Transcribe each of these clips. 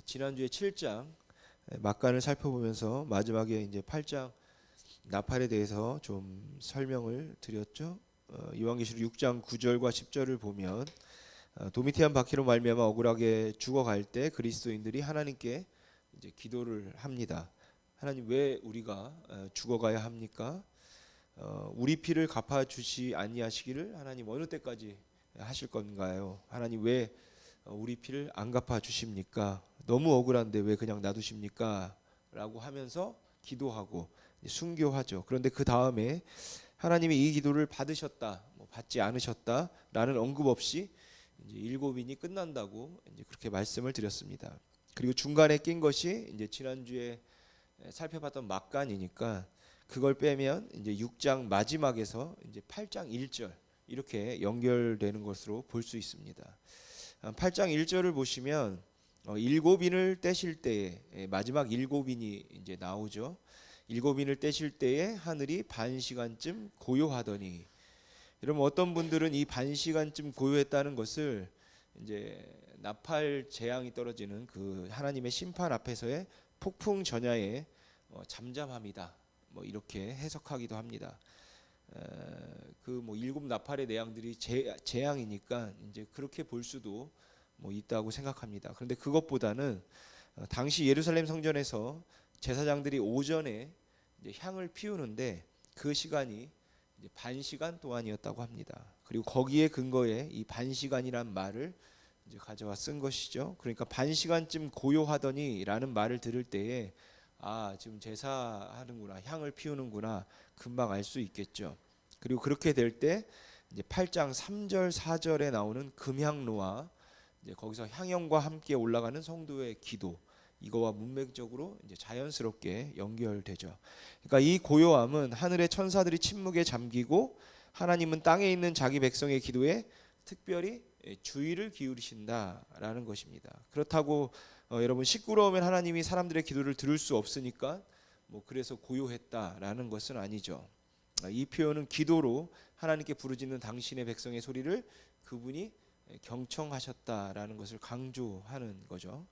지난주에 7장 막간을 살펴보면서 마지막에 이제 8장 나팔에 대해서 좀 설명을 드렸죠. 요한계시록 6장 9절과 10절을 보면 도미티안 바퀴로 말미암아 억울하게 죽어갈 때 그리스도인들이 하나님께 이제 기도를 합니다. 하나님, 왜 우리가 죽어가야 합니까? 우리 피를 갚아 주시 아니하시기를 하나님 어느 때까지 하실 건가요? 하나님, 왜 우리 피를 안 갚아 주십니까? 너무 억울한데 왜 그냥 놔두십니까? 라고 하면서 기도하고 순교하죠. 그런데 그 다음에 하나님이 이 기도를 받으셨다, 받지 않으셨다라는 언급 없이 이제 일곱인이 끝난다고 이제 그렇게 말씀을 드렸습니다. 그리고 중간에 낀 것이 이제 지난주에 살펴봤던 막간이니까 그걸 빼면 이제 6장 마지막에서 이제 8장 1절 이렇게 연결되는 것으로 볼 수 있습니다. 8장 1절을 보시면 일곱인을 떼실 때에 마지막 일곱인이 이제 나오죠. 일곱인을 떼실 때에 하늘이 반 시간쯤 고요하더니, 여러분 어떤 분들은 이 반 시간쯤 고요했다는 것을 이제 나팔 재앙이 떨어지는 그 하나님의 심판 앞에서의 폭풍 전야의 잠잠함이다, 이렇게 해석하기도 합니다. 그 일곱 나팔의 내용들이 재앙이니까 이제 그렇게 볼 수도 있다고 생각합니다. 그런데 그것보다는 당시 예루살렘 성전에서 제사장들이 오전에 이제 향을 피우는데 그 시간이 이제 반 시간 동안이었다고 합니다. 그리고 거기에 근거에 이 반 시간이란 말을 이제 가져와 쓴 것이죠. 그러니까 반 시간쯤 고요하더니라는 말을 들을 때에 지금 제사하는구나, 향을 피우는구나 금방 알 수 있겠죠. 그리고 그렇게 될 때 이제 8장 3절 4절에 나오는 금향로와 이제 거기서 향연과 함께 올라가는 성도의 기도, 이거와 문맥적으로 이제 자연스럽게 연결되죠. 그러니까 이 고요함은 하늘의 천사들이 침묵에 잠기고 하나님은 땅에 있는 자기 백성의 기도에 특별히 주의를 기울이신다라는 것입니다. 그렇다고 여러분 시끄러우면 하나님이 사람들의 기도를 들을 수 없으니까 그래서 고요했다라는 것은 아니죠. 이 표현은 기도로 하나님께 부르짖는 당신의 백성의 소리를 그분이 경청하셨다라는 것을 강조하는 거죠.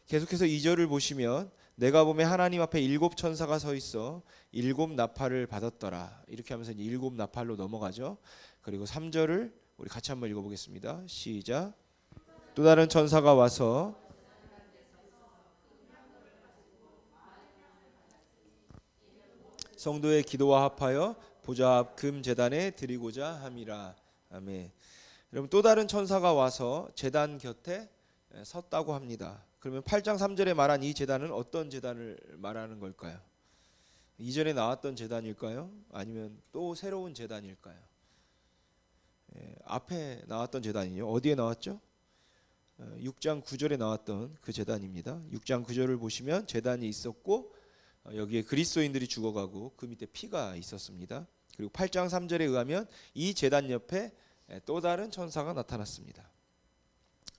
계속해서 2절을 보시면 내가 보면 하나님 앞에 일곱 천사가 서 있어 일곱 나팔을 받았더라, 이렇게 하면서 이제 일곱 나팔로 넘어가죠. 그리고 3절을 우리 같이 한번 읽어보겠습니다. 시작. 또 다른 천사가 와서 성도의 기도와 합하여 보좌 앞 금 제단에 드리고자 함이라. 아멘. 여러분 또 다른 천사가 와서 제단 곁에 섰다고 합니다. 그러면 8장 3절에 말한 이 제단은 어떤 제단을 말하는 걸까요? 이전에 나왔던 제단일까요? 아니면 또 새로운 제단일까요? 앞에 나왔던 제단이요. 어디에 나왔죠? 6장 9절에 나왔던 그 제단입니다. 6장 9절을 보시면 제단이 있었고 여기에 그리스도인들이 죽어가고 그 밑에 피가 있었습니다. 그리고 8장 3절에 의하면 이 제단 옆에 또 다른 천사가 나타났습니다.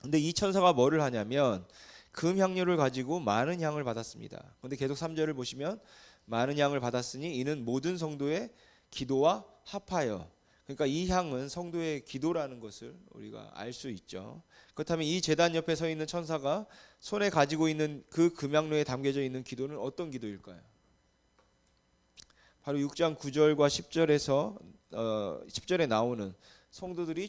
근데 이 천사가 뭐를 하냐면 금 향료를 가지고 많은 향을 받았습니다. 그런데 계속 3절을 보시면 많은 향을 받았으니 이는 모든 성도의 기도와 합하여, 그러니까 이 향은 성도의 기도라는 것을 우리가 알 수 있죠. 그렇다면 이 제단 옆에 서 있는 천사가 손에 가지고 있는 그 금향로에 담겨져 있는 기도는 어떤 기도일까요? 바로 6장 9절과 10절에 나오는 성도들이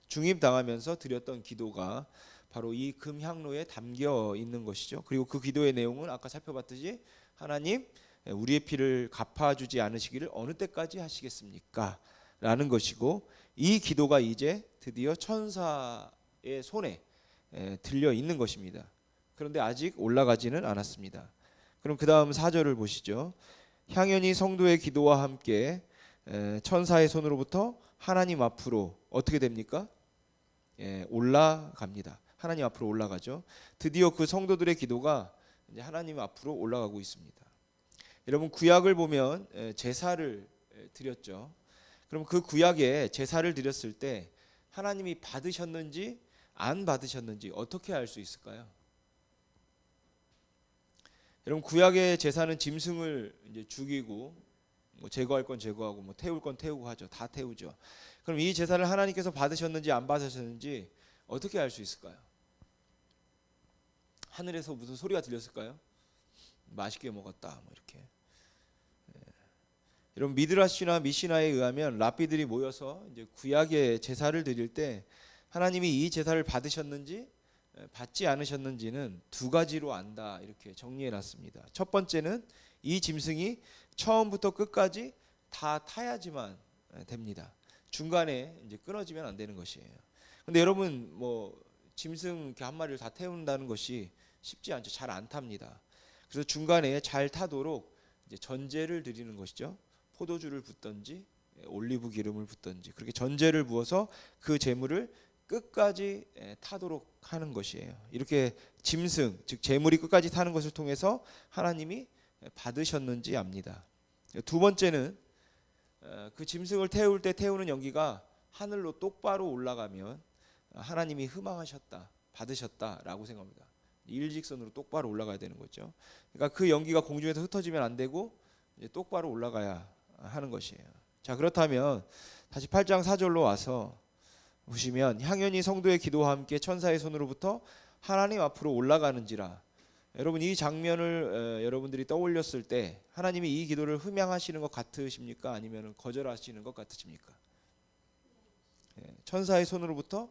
중임당하면서 드렸던 기도가 바로 이 금향로에 담겨 있는 것이죠. 그리고 그 기도의 내용은 아까 살펴봤듯이 하나님, 우리의 피를 갚아주지 않으시기를 어느 때까지 하시겠습니까? 라는 것이고, 이 기도가 이제 드디어 천사의 손에 들려 있는 것입니다. 그런데 아직 올라가지는 않았습니다. 그럼 그 다음 4절을 보시죠. 향연이 성도의 기도와 함께 천사의 손으로부터 하나님 앞으로 어떻게 됩니까? 올라갑니다. 하나님 앞으로 올라가죠. 드디어 그 성도들의 기도가 이제 하나님 앞으로 올라가고 있습니다. 여러분 구약을 보면 제사를 드렸죠. 그럼 그 구약에 제사를 드렸을 때 하나님이 받으셨는지 안 받으셨는지 어떻게 알 수 있을까요? 여러분 구약의 제사는 짐승을 이제 죽이고 제거할 건 제거하고 태울 건 태우고 하죠. 다 태우죠. 그럼 이 제사를 하나님께서 받으셨는지 안 받으셨는지 어떻게 알 수 있을까요? 하늘에서 무슨 소리가 들렸을까요? 맛있게 먹었다 뭐 이렇게. 여러분 미드라시나 미시나에 의하면 랍비들이 모여서 이제 구약의 제사를 드릴 때 하나님이 이 제사를 받으셨는지 받지 않으셨는지는 두 가지로 안다 이렇게 정리해 놨습니다. 첫 번째는 이 짐승이 처음부터 끝까지 다 타야지만 됩니다. 중간에 이제 끊어지면 안 되는 것이에요. 근데 여러분 뭐 짐승 이렇게 한 마리를 다 태운다는 것이 쉽지 않죠. 잘 안 탑니다. 그래서 중간에 잘 타도록 이제 전제를 드리는 것이죠. 포도주를 붓든지 올리브 기름을 붓든지 그렇게 전제를 부어서 그 제물을 끝까지 타도록 하는 것이에요. 이렇게 짐승 즉 제물이 끝까지 타는 것을 통해서 하나님이 받으셨는지 압니다. 두 번째는 그 짐승을 태울 때 태우는 연기가 하늘로 똑바로 올라가면 하나님이 희망하셨다 받으셨다라고 생각합니다. 일직선으로 똑바로 올라가야 되는 거죠. 그러니까 그 연기가 공중에서 흩어지면 안 되고 이제 똑바로 올라가야 하는 것이에요. 자, 그렇다면 다시 8장 4절로 와서 보시면 향연이 성도의 기도와 함께 천사의 손으로부터 하나님 앞으로 올라가는지라. 여러분 이 장면을 여러분들이 떠올렸을 때 하나님이 이 기도를 흠양하시는 것 같으십니까? 아니면 거절하시는 것 같으십니까? 천사의 손으로부터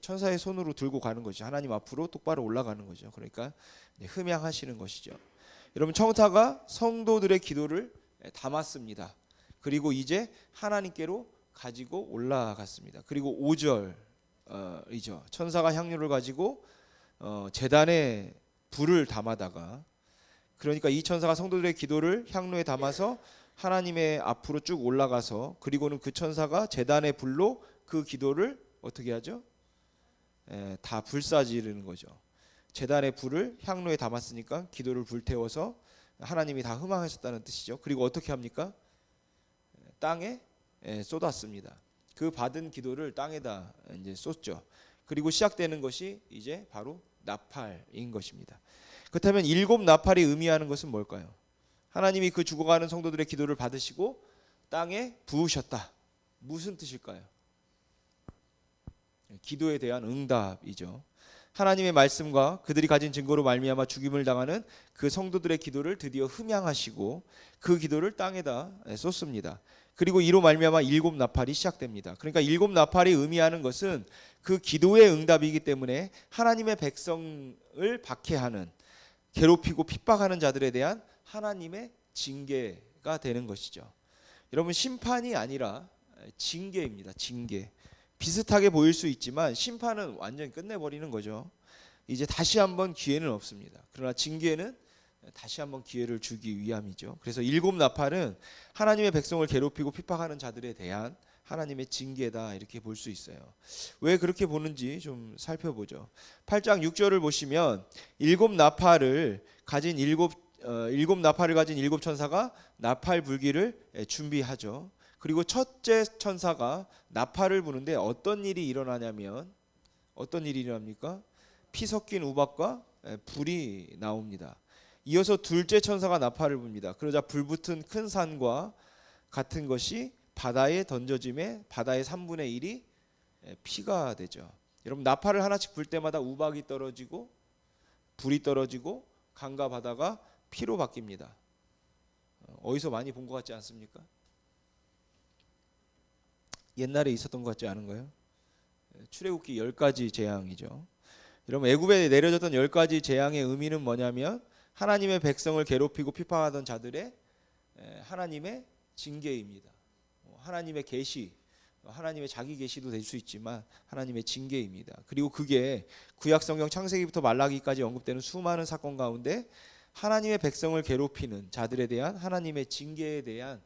천사의 손으로 들고 가는 거죠. 하나님 앞으로 똑바로 올라가는 거죠. 그러니까 흠양하시는 것이죠. 여러분 천사가 성도들의 기도를 담았습니다. 그리고 이제 하나님께로 가지고 올라갔습니다. 그리고 5절이죠. 천사가 향유를 가지고 제단에 불을 담아다가 그러니까 이 천사가 성도들의 기도를 향로에 담아서 하나님의 앞으로 쭉 올라가서 그리고는 그 천사가 제단의 불로 그 기도를 어떻게 하죠? 다 불사지르는 거죠. 제단의 불을 향로에 담았으니까 기도를 불태워서 하나님이 다 흠망하셨다는 뜻이죠. 그리고 어떻게 합니까? 땅에 쏟았습니다. 그 받은 기도를 땅에다 이제 쏟죠. 그리고 시작되는 것이 이제 바로 나팔인 것입니다. 그렇다면 7 나팔이 의미하는 것은 뭘까요? 하나님이 그 죽어가는 성도들의 기도를 받으시고 땅에 부으셨다. 무슨 뜻일까요? 기도에 대한 응답이죠. 하나님의 말씀과 그들이 가진 증거로 말미암아 죽임을 당하는 그 성도들의 기도를 드디어 흠양하시고 그 기도를 땅에다 쏟습니다. 그리고 이로 말미암아 7 나팔이 시작됩니다. 그러니까 7 나팔이 의미하는 것은 그 기도의 응답이기 때문에 하나님의 백성을 박해하는 괴롭히고 핍박하는 자들에 대한 하나님의 징계가 되는 것이죠. 여러분 심판이 아니라 징계입니다. 징계. 비슷하게 보일 수 있지만 심판은 완전히 끝내버리는 거죠. 이제 다시 한번 기회는 없습니다. 그러나 징계는 다시 한번 기회를 주기 위함이죠. 그래서 7 나팔은 하나님의 백성을 괴롭히고 핍박하는 자들에 대한 하나님의 징계다 이렇게 볼 수 있어요. 왜 그렇게 보는지 좀 살펴보죠. 8장 6절을 보시면 7 나팔을 가진 7 나팔을 가진 7 천사가 나팔 불기를 준비하죠. 그리고 첫째 천사가 나팔을 부는데 어떤 일이 일어나냐면 어떤 일이 일어납니까? 피 섞인 우박과 불이 나옵니다. 이어서 둘째 천사가 나팔을 붑니다. 그러자 불붙은 큰 산과 같은 것이 바다에 던져짐에 바다의 3분의 1이 피가 되죠. 여러분 나팔을 하나씩 불 때마다 우박이 떨어지고 불이 떨어지고 강과 바다가 피로 바뀝니다. 어디서 많이 본 것 같지 않습니까? 옛날에 있었던 것 같지 않은가요? 출애굽기 10가지 재앙이죠. 여러분 애굽에 내려졌던 10가지 재앙의 의미는 뭐냐면 하나님의 백성을 괴롭히고 핍박하던 자들의 하나님의 징계입니다. 하나님의 계시, 하나님의 자기 계시도 될 수 있지만 하나님의 징계입니다. 그리고 그게 구약성경 창세기부터 말라기까지 언급되는 수많은 사건 가운데 하나님의 백성을 괴롭히는 자들에 대한 하나님의 징계에 대한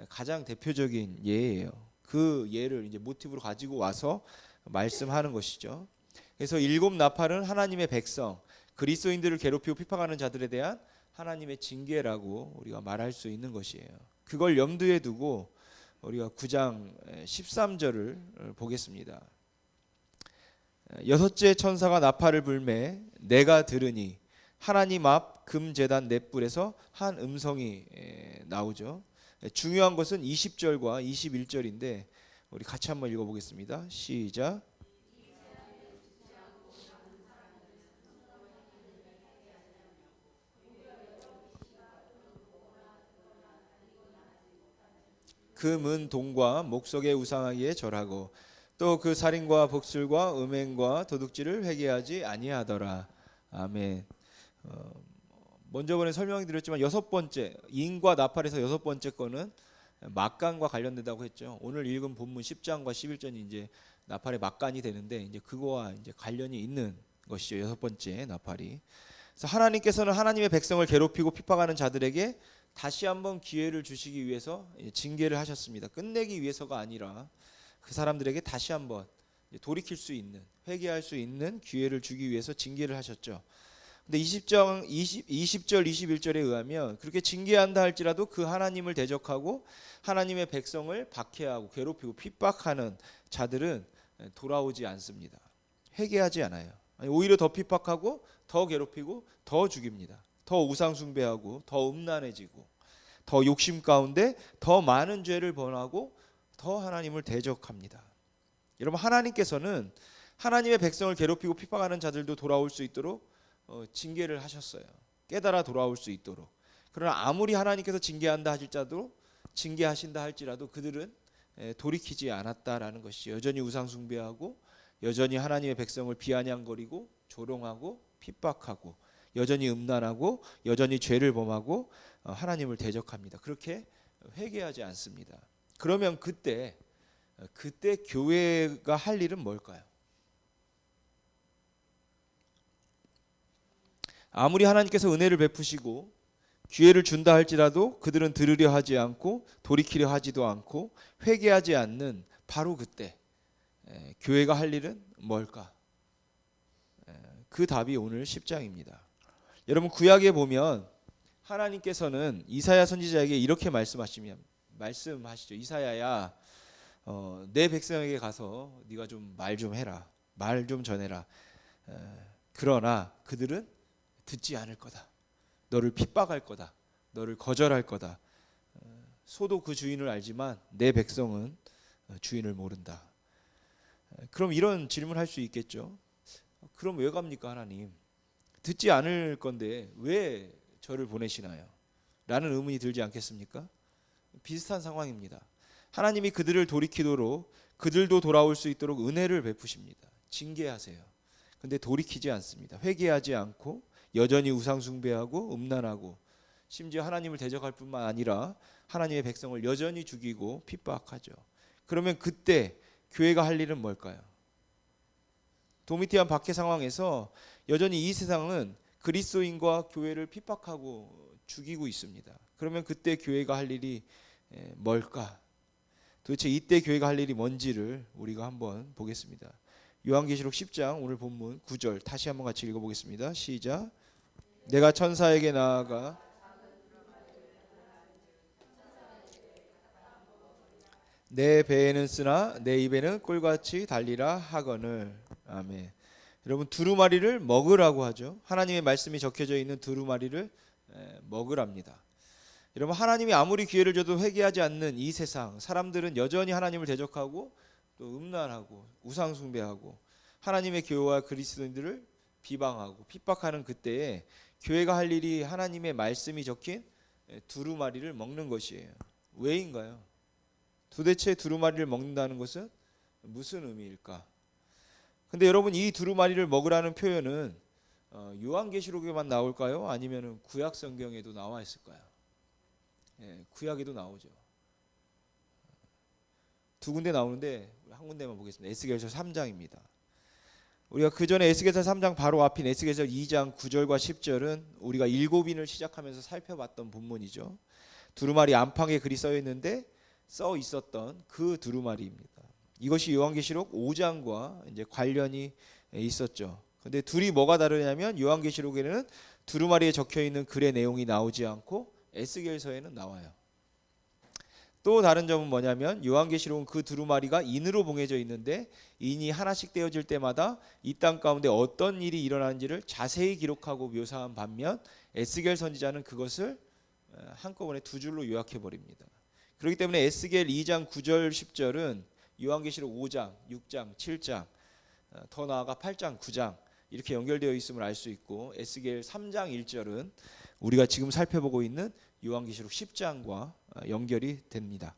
가장 대표적인 예예요. 그 예를 이제 모티브로 가지고 와서 말씀하는 것이죠. 그래서 7 나팔은 하나님의 백성, 그리스도인들을 괴롭히고 핍박하는 자들에 대한 하나님의 징계라고 우리가 말할 수 있는 것이에요. 그걸 염두에 두고 우리가 9장 13절을 보겠습니다. 여섯째 천사가 나팔을 불매 내가 들으니 하나님 앞 금제단 넷불에서 한 음성이 나오죠. 중요한 것은 20절과 21절인데 우리 같이 한번 읽어보겠습니다. 시작. 금은 동과 목석의 우상하기에 절하고 또 그 살인과 복술과 음행과 도둑질을 회개하지 아니하더라. 아멘. 먼저 번에 설명드렸지만 여섯 번째 인과 나팔에서 여섯 번째 거는 막간과 관련된다고 했죠. 오늘 읽은 본문 10장과 11장이 이제 나팔의 막간이 되는데 이제 그거와 이제 관련이 있는 것이죠. 여섯 번째 나팔이. 그래서 하나님께서는 하나님의 백성을 괴롭히고 핍박하는 자들에게 다시 한번 기회를 주시기 위해서 징계를 하셨습니다. 끝내기 위해서가 아니라 그 사람들에게 다시 한번 돌이킬 수 있는, 회개할 수 있는 기회를 주기 위해서 징계를 하셨죠. 근데 20절 21절에 의하면 그렇게 징계한다 할지라도 그 하나님을 대적하고 하나님의 백성을 박해하고 괴롭히고 핍박하는 자들은 돌아오지 않습니다. 회개하지 않아요. 오히려 더 핍박하고 더 괴롭히고 더 죽입니다. 더 우상 숭배하고 더 음란해지고 더 욕심 가운데 더 많은 죄를 범하고 더 하나님을 대적합니다. 여러분, 하나님께서는 하나님의 백성을 괴롭히고 핍박하는 자들도 돌아올 수 있도록 징계를 하셨어요. 깨달아 돌아올 수 있도록. 그러나 아무리 하나님께서 징계하신다 할지라도 그들은 돌이키지 않았다라는 것이 여전히 우상 숭배하고 여전히 하나님의 백성을 비아냥거리고 조롱하고 핍박하고 여전히 음란하고 여전히 죄를 범하고 하나님을 대적합니다. 그렇게 회개하지 않습니다. 그러면 그때 교회가 할 일은 뭘까요? 아무리 하나님께서 은혜를 베푸시고 기회를 준다 할지라도 그들은 들으려 하지 않고 돌이키려 하지도 않고 회개하지 않는 바로 그때 교회가 할 일은 뭘까? 그 답이 오늘 10장입니다. 여러분, 구약에 보면 하나님께서는 이사야 선지자에게 이렇게 말씀하시죠. 이사야야, 내 백성에게 가서 네가 좀 말 좀 해라. 말 좀 전해라. 그러나 그들은 듣지 않을 거다. 너를 핍박할 거다. 너를 거절할 거다. 소도 그 주인을 알지만 내 백성은 주인을 모른다. 그럼 이런 질문할 수 있겠죠. 그럼 왜 갑니까, 하나님? 듣지 않을 건데 왜 저를 보내시나요? 라는 의문이 들지 않겠습니까? 비슷한 상황입니다. 하나님이 그들을 돌이키도록 그들도 돌아올 수 있도록 은혜를 베푸십니다. 징계하세요. 근데 돌이키지 않습니다. 회개하지 않고 여전히 우상 숭배하고 음란하고 심지어 하나님을 대적할 뿐만 아니라 하나님의 백성을 여전히 죽이고 핍박하죠. 그러면 그때 교회가 할 일은 뭘까요? 도미티안 박해 상황에서 여전히 이 세상은 그리스도인과 교회를 핍박하고 죽이고 있습니다. 그러면 그때 교회가 할 일이 뭘까? 도대체 이때 교회가 할 일이 뭔지를 우리가 한번 보겠습니다. 요한계시록 10장 오늘 본문 9절 다시 한번 같이 읽어보겠습니다. 시작. 내가 천사에게 나아가 내 배에는 쓰나 내 입에는 꿀같이 달리라 하거늘. 아멘. 여러분, 두루마리를 먹으라고 하죠. 하나님의 말씀이 적혀져 있는 두루마리를 먹으랍니다. 여러분, 하나님이 아무리 기회를 줘도 회개하지 않는 이 세상, 사람들은 여전히 하나님을 대적하고 또 음란하고 우상 숭배하고 하나님의 교회와 그리스도인들을 비방하고 핍박하는 그때에 교회가 할 일이 하나님의 말씀이 적힌 두루마리를 먹는 것이에요. 왜인가요? 도대체 두루마리를 먹는다는 것은 무슨 의미일까? 근데 여러분, 이 두루마리를 먹으라는 표현은 요한계시록에만 나올까요? 아니면 구약 성경에도 나와 있을까요? 구약에도 나오죠. 두 군데 나오는데 한 군데만 보겠습니다. 에스겔서 3장입니다. 우리가 그 전에 에스겔서 3장 바로 앞인 에스겔서 2장 9절과 10절은 우리가 일곱인을 시작하면서 살펴봤던 본문이죠. 두루마리 안방에 글이 써 있었던 그 두루마리입니다. 이것이 요한계시록 5장과 이제 관련이 있었죠. 근데 둘이 뭐가 다르냐면 요한계시록에는 두루마리에 적혀 있는 글의 내용이 나오지 않고 에스겔서에는 나와요. 또 다른 점은 뭐냐면 요한계시록은 그 두루마리가 인으로 봉해져 있는데 인이 하나씩 떼어질 때마다 이 땅 가운데 어떤 일이 일어나는지를 자세히 기록하고 묘사한 반면 에스겔 선지자는 그것을 한꺼번에 두 줄로 요약해 버립니다. 그렇기 때문에 에스겔 2장 9절 10절은 요한계시록 5장, 6장, 7장, 더 나아가 8장, 9장 이렇게 연결되어 있음을 알 수 있고 에스겔 3장 1절은 우리가 지금 살펴보고 있는 요한계시록 10장과 연결이 됩니다.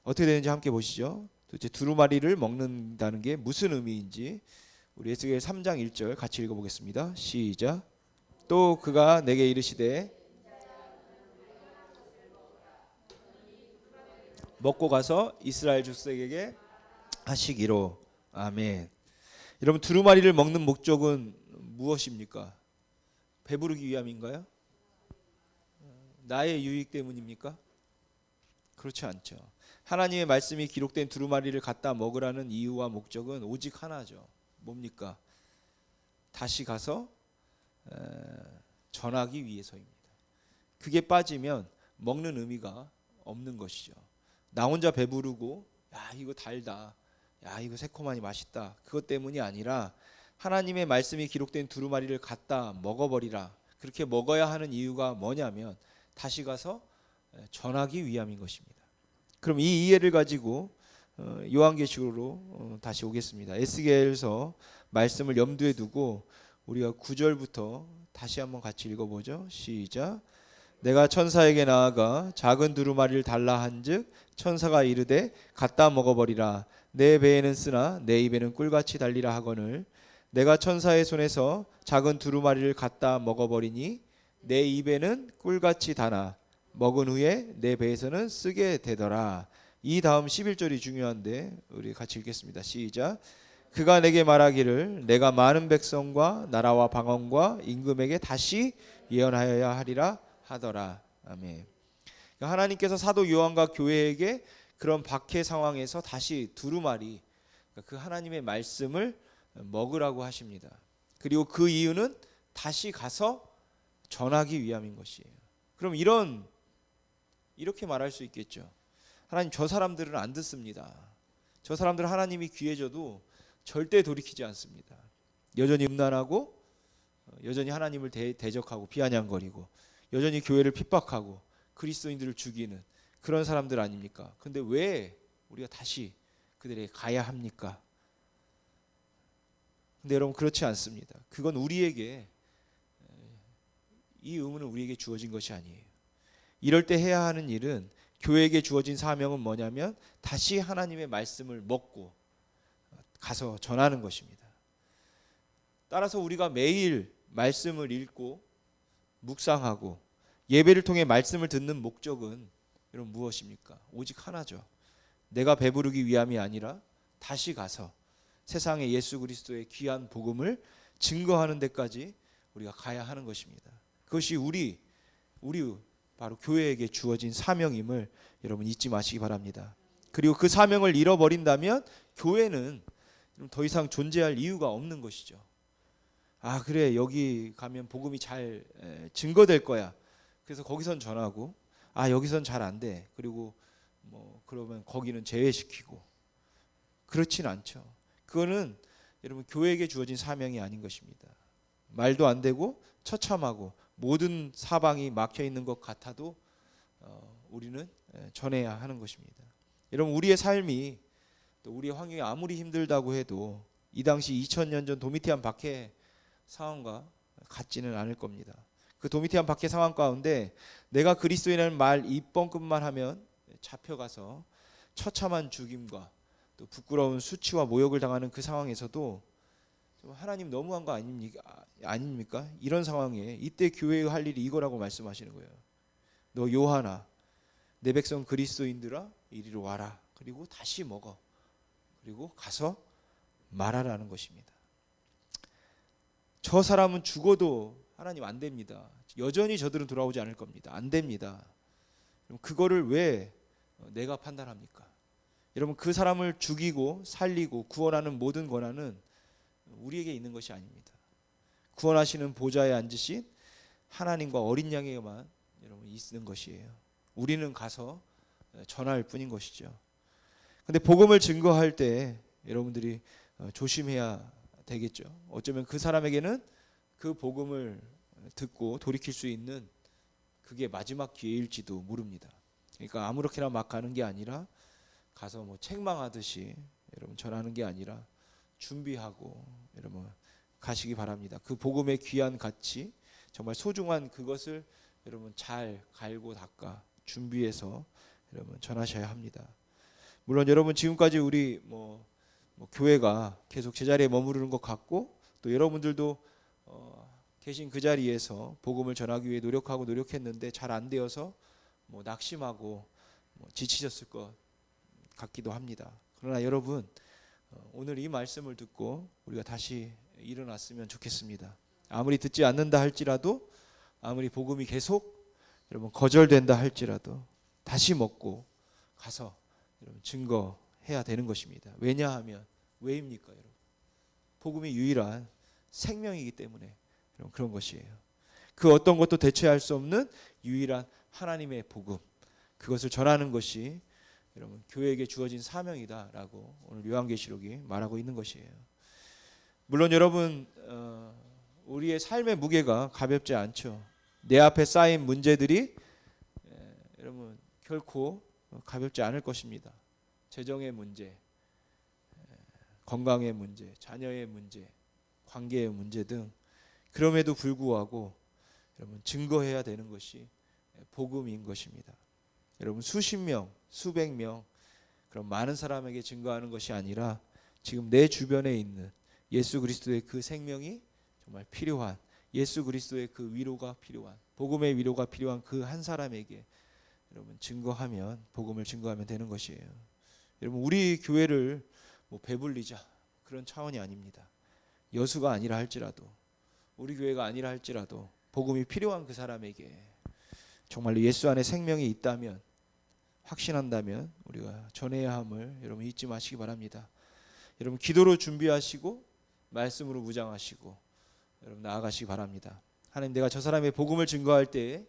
어떻게 되는지 함께 보시죠. 도대체 두루마리를 먹는다는 게 무슨 의미인지 우리 에스겔 3장 1절 같이 읽어보겠습니다. 시작. 또 그가 내게 이르시되 먹고 가서 이스라엘 족속에게 하시기로. 아멘. 여러분, 두루마리를 먹는 목적은 무엇입니까? 배부르기 위함인가요? 나의 유익 때문입니까? 그렇지 않죠. 하나님의 말씀이 기록된 두루마리를 갖다 먹으라는 이유와 목적은 오직 하나죠. 뭡니까? 다시 가서 전하기 위해서입니다. 그게 빠지면 먹는 의미가 없는 것이죠. 나 혼자 배부르고 야 이거 달다, 야 이거 새콤하니 맛있다, 그것 때문이 아니라 하나님의 말씀이 기록된 두루마리를 갖다 먹어버리라. 그렇게 먹어야 하는 이유가 뭐냐면 다시 가서 전하기 위함인 것입니다. 그럼 이 이해를 가지고 요한계시록으로 다시 오겠습니다. 에스겔서 말씀을 염두에 두고 우리가 9절부터 다시 한번 같이 읽어보죠. 시작. 내가 천사에게 나아가 작은 두루마리를 달라 한즉 천사가 이르되 갖다 먹어버리라. 내 배에는 쓰나 내 입에는 꿀같이 달리라 하거늘 내가 천사의 손에서 작은 두루마리를 갖다 먹어버리니 내 입에는 꿀같이 다나 먹은 후에 내 배에서는 쓰게 되더라. 이 다음 11절이 중요한데 우리 같이 읽겠습니다. 시작. 그가 내게 말하기를 내가 많은 백성과 나라와 방언과 임금에게 다시 예언하여야 하리라 하더라. 아멘. 하나님께서 사도 요한과 교회에게 그런 박해 상황에서 다시 두루마리, 그 하나님의 말씀을 먹으라고 하십니다. 그리고 그 이유는 다시 가서 전하기 위함인 것이에요. 그럼 이렇게 말할 수 있겠죠. 하나님, 저 사람들은 안 듣습니다. 저 사람들은 하나님이 귀해 줘도 절대 돌이키지 않습니다. 여전히 음란하고 여전히 하나님을 대적하고 비아냥거리고 여전히 교회를 핍박하고 그리스도인들을 죽이는 그런 사람들 아닙니까? 근데 왜 우리가 다시 그들에게 가야 합니까? 근데 여러분, 그렇지 않습니다. 그건 우리에게, 이 의무는 우리에게 주어진 것이 아니에요. 이럴 때 해야 하는 일은, 교회에게 주어진 사명은 뭐냐면 다시 하나님의 말씀을 먹고 가서 전하는 것입니다. 따라서 우리가 매일 말씀을 읽고 묵상하고 예배를 통해 말씀을 듣는 목적은 여러분 무엇입니까? 오직 하나죠. 내가 배부르기 위함이 아니라 다시 가서 세상에 예수 그리스도의 귀한 복음을 증거하는 데까지 우리가 가야 하는 것입니다. 그것이 우리 바로 교회에게 주어진 사명임을 여러분 잊지 마시기 바랍니다. 그리고 그 사명을 잃어버린다면 교회는 더 이상 존재할 이유가 없는 것이죠. 아, 그래, 여기 가면 복음이 잘 증거될 거야. 그래서 거기선 전하고, 아, 여기선 잘 안 돼. 그리고 그러면 거기는 제외시키고. 그렇진 않죠. 그거는 여러분 교회에게 주어진 사명이 아닌 것입니다. 말도 안 되고 처참하고 모든 사방이 막혀 있는 것 같아도 우리는 전해야 하는 것입니다. 여러분, 우리의 삶이 또 우리의 환경이 아무리 힘들다고 해도 이 당시 2000년 전 도미티안 박해 상황과 같지는 않을 겁니다. 그 도미티안 박해 상황 가운데 내가 그리스도인이라는 말 입번끝만 하면 잡혀가서 처참한 죽임과 또 부끄러운 수치와 모욕을 당하는 그 상황에서도 하나님 너무한 거 아닙니까? 이런 상황에 이때 교회의 할 일이 이거라고 말씀하시는 거예요. 너 요한아, 내 백성 그리스도인들아, 이리로 와라. 그리고 다시 먹어. 그리고 가서 말하라는 것입니다. 저 사람은 죽어도 하나님 안 됩니다. 여전히 저들은 돌아오지 않을 겁니다. 안 됩니다. 그럼 그거를 왜 내가 판단합니까? 여러분, 그 사람을 죽이고 살리고 구원하는 모든 권한은 우리에게 있는 것이 아닙니다. 구원하시는 보좌에 앉으신 하나님과 어린 양에게만 여러분 있는 것이에요. 우리는 가서 전할 뿐인 것이죠. 근데 복음을 증거할 때 여러분들이 조심해야 되겠죠. 어쩌면 그 사람에게는 그 복음을 듣고 돌이킬 수 있는 그게 마지막 기회일지도 모릅니다. 그러니까 아무렇게나 막 가는 게 아니라 가서 책망하듯이 여러분 전하는 게 아니라 준비하고 여러분 가시기 바랍니다. 그 복음의 귀한 가치, 정말 소중한 그것을 여러분 잘 갈고 닦아 준비해서 여러분 전하셔야 합니다. 물론 여러분 지금까지 우리 교회가 계속 제자리에 머무르는 것 같고 또 여러분들도 계신 그 자리에서 복음을 전하기 위해 노력했는데 잘 안 되어서 낙심하고 지치셨을 것 같기도 합니다. 그러나 여러분 오늘 이 말씀을 듣고 우리가 다시 일어났으면 좋겠습니다. 아무리 듣지 않는다 할지라도, 아무리 복음이 계속 여러분 거절된다 할지라도 다시 먹고 가서 여러분 증거해야 되는 것입니다. 왜냐하면 왜입니까, 여러분? 복음이 유일한 생명이기 때문에 여러분 그런 것이에요. 그 어떤 것도 대체할 수 없는 유일한 하나님의 복음, 그것을 전하는 것이 여러분 교회에게 주어진 사명이다라고 오늘 요한계시록이 말하고 있는 것이에요. 물론 여러분 우리의 삶의 무게가 가볍지 않죠. 내 앞에 쌓인 문제들이 여러분 결코 가볍지 않을 것입니다. 재정의 문제, 건강의 문제, 자녀의 문제, 관계의 문제 등, 그럼에도 불구하고 여러분 증거해야 되는 것이 복음인 것입니다. 여러분 수십 명, 수백 명 그런 많은 사람에게 증거하는 것이 아니라 지금 내 주변에 있는 예수 그리스도의 그 생명이 정말 필요한, 예수 그리스도의 그 위로가 필요한, 복음의 위로가 필요한 그 한 사람에게 여러분 증거하면, 복음을 증거하면 되는 것이에요. 여러분 우리 교회를 배불리자 그런 차원이 아닙니다. 여수가 아니라 할지라도, 우리 교회가 아니라 할지라도 복음이 필요한 그 사람에게 정말로 예수 안에 생명이 있다면, 확신한다면 우리가 전해야 함을 여러분 잊지 마시기 바랍니다. 여러분 기도로 준비하시고 말씀으로 무장하시고 여러분 나아가시기 바랍니다. 하나님, 내가 저 사람의 복음을 증거할 때에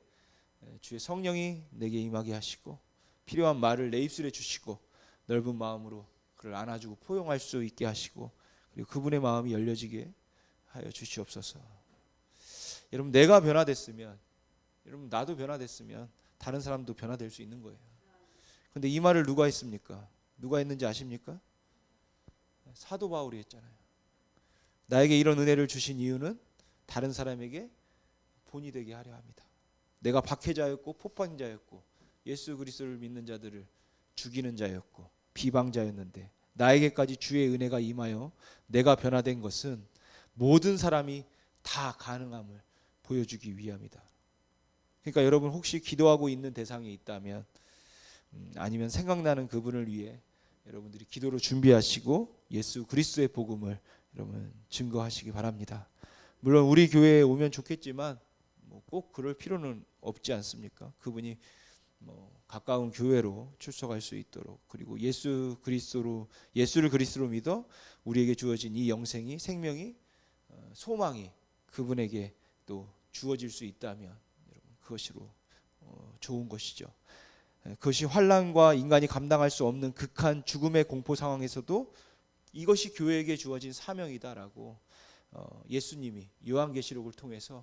주의 성령이 내게 임하게 하시고 필요한 말을 내 입술에 주시고 넓은 마음으로 그를 안아주고 포용할 수 있게 하시고 그리고 그분의 마음이 열려지게 하여 주시옵소서. 여러분 내가 변화됐으면, 여러분 나도 변화됐으면 다른 사람도 변화될 수 있는 거예요. 그런데 이 말을 누가 했습니까? 누가 했는지 아십니까? 사도 바울이 했잖아요. 나에게 이런 은혜를 주신 이유는 다른 사람에게 본이 되게 하려 합니다. 내가 박해자였고 폭행자였고 예수 그리스도를 믿는 자들을 죽이는 자였고 비방자였는데 나에게까지 주의 은혜가 임하여 내가 변화된 것은 모든 사람이 다 가능함을 보여주기 위함이다. 그러니까 여러분 혹시 기도하고 있는 대상이 있다면, 아니면 생각나는 그분을 위해 여러분들이 기도로 준비하시고 예수 그리스도의 복음을 여러분 증거하시기 바랍니다. 물론 우리 교회에 오면 좋겠지만 꼭 그럴 필요는 없지 않습니까? 그분이 가까운 교회로 출석할 수 있도록, 그리고 예수를 그리스도로 믿어 우리에게 주어진 이 영생이, 생명이, 소망이 그분에게 또 주어질 수 있다면 여러분 그것으로 좋은 것이죠. 그것이 환난과 인간이 감당할 수 없는 극한 죽음의 공포 상황에서도 이것이 교회에게 주어진 사명이다라고 예수님이 요한계시록을 통해서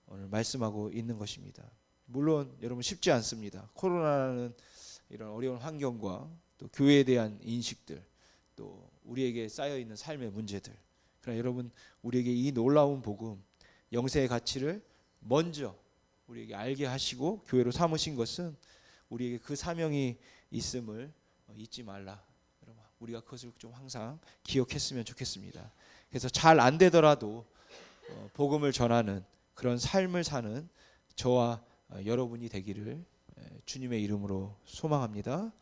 오늘 말씀하고 있는 것입니다. 물론 여러분 쉽지 않습니다. 코로나라는 이런 어려운 환경과 또 교회에 대한 인식들, 또 우리에게 쌓여 있는 삶의 문제들. 그러나 여러분 우리에게 이 놀라운 복음, 영생의 가치를 먼저 우리에게 알게 하시고 교회로 삼으신 것은 우리에게 그 사명이 있음을 잊지 말라. 여러분 우리가 그것을 좀 항상 기억했으면 좋겠습니다. 그래서 잘 안 되더라도 복음을 전하는 그런 삶을 사는 저와 여러분이 되기를 주님의 이름으로 소망합니다.